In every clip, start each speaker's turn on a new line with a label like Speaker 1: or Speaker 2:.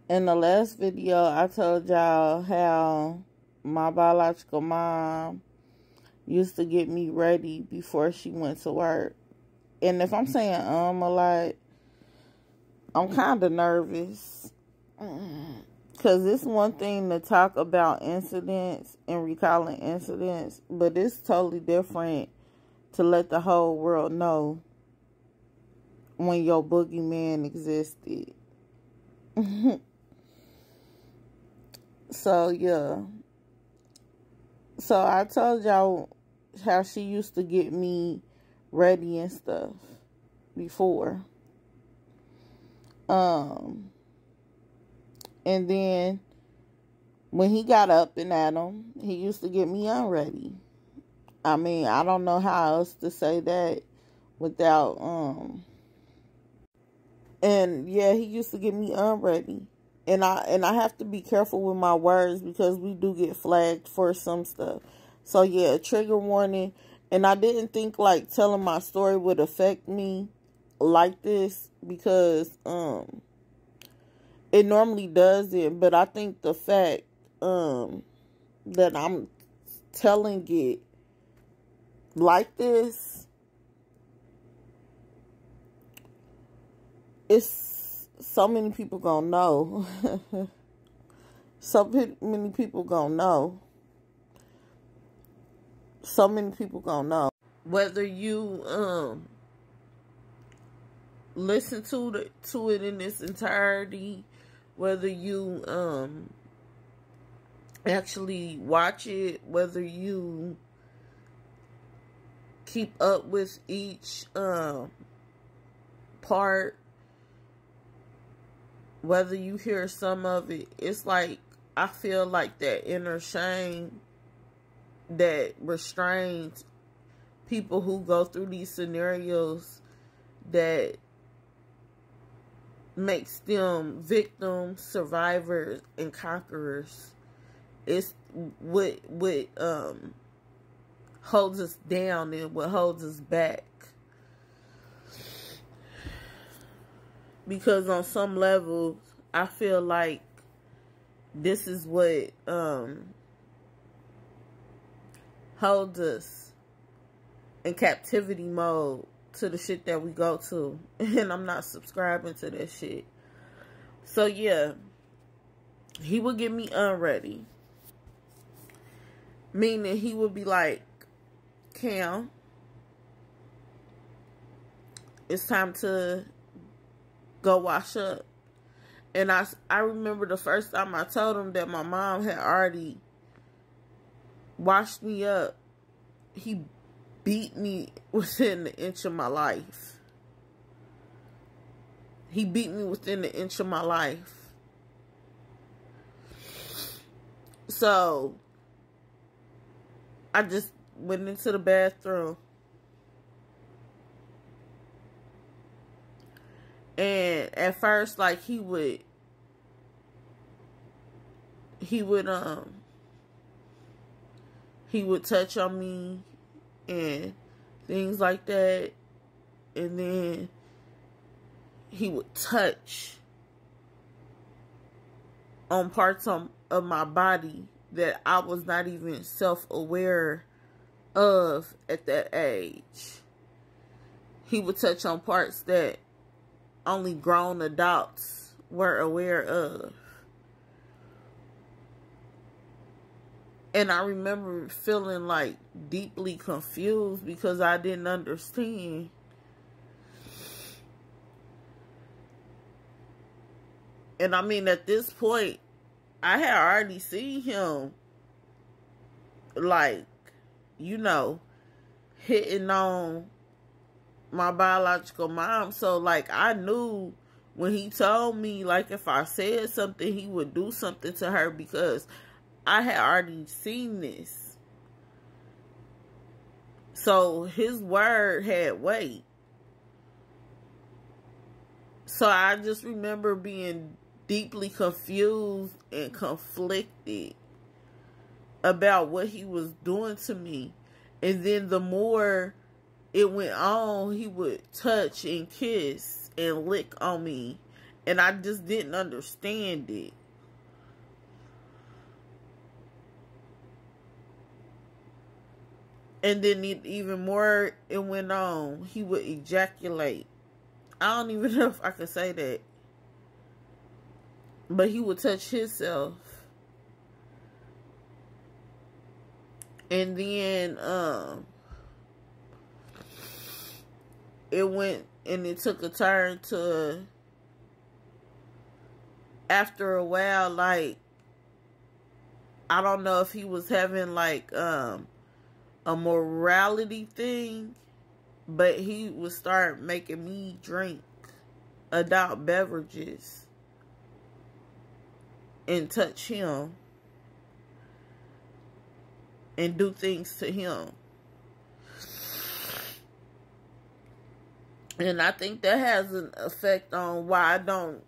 Speaker 1: In the last video, I told y'all how my biological mom used to get me ready before she went to work. And if I'm saying a lot, I'm kind of nervous. Because it's one thing to talk about incidents and recalling incidents, but it's totally different to let the whole world know when your boogeyman existed. So, yeah. So, I told y'all how she used to get me ready and stuff before. And then, when he got up and at him, he used to get me unready. I mean, I don't know how else to say that without, and yeah, he used to get me unready. And I have to be careful with my words because we do get flagged for some stuff. So yeah, trigger warning. And I didn't think like telling my story would affect me like this because it normally does it, but I think the fact that I'm telling it like this, it's so many people gonna know. So many people gonna know. So many people gonna know. Whether you listen to it in its entirety, whether you actually watch it, whether you keep up with each part, whether you hear some of it, it's like I feel like that inner shame that restrains people who go through these scenarios, that makes them victims, survivors, and conquerors. It's what holds us down and what holds us back. Because on some levels, I feel like this is what holds us in captivity mode to the shit that we go to. And I'm not subscribing to that shit. So yeah, he would get me unready. Meaning he would be like, Cam, it's time to go wash up. And I remember the first time I told him that my mom had already washed me up, he beat me within the inch of my life. He beat me within the inch of my life. So I just went into the bathroom. And at first, like, he would touch on me and things like that. And then he would touch on parts of my body that I was not even self-aware of at that age. He would touch on parts that only grown adults were aware of. And I remember feeling like deeply confused because I didn't understand. And I mean, at this point, I had already seen him, like, you know, hitting on my biological mom. So like, I knew when he told me, like, if I said something, he would do something to her, because I had already seen this. So his word had weight. So I just remember being deeply confused and conflicted about what he was doing to me. And then the more it went on, he would touch and kiss and lick on me And I just didn't understand it. And then even more it went on. He would ejaculate. I don't even know if I could say that. But he would touch himself. And then it went and it took a turn to, after a while, like, I don't know if he was having like a morality thing, but he would start making me drink adult beverages and touch him and do things to him. And I think that has an effect on why I don't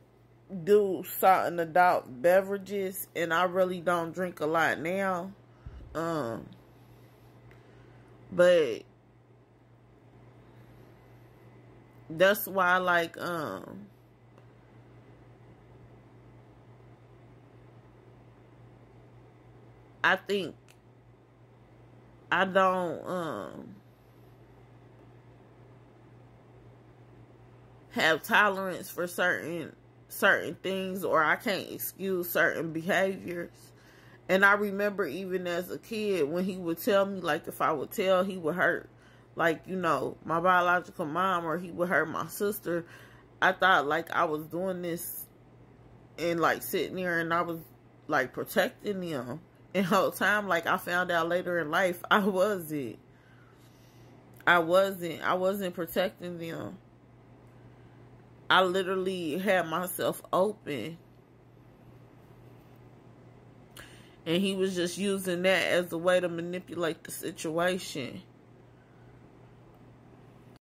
Speaker 1: do salt and adult beverages, and I really don't drink a lot now. But that's why, like, I think I don't have tolerance for certain things, or I can't excuse certain behaviors. And I remember even as a kid when he would tell me, like, if I would tell, he would hurt, like, you know, my biological mom, or he would hurt my sister. I thought like I was doing this and like sitting there and I was like protecting them. And the whole time, like, I found out later in life, I wasn't protecting them. I literally had myself open. And he was just using that as a way to manipulate the situation.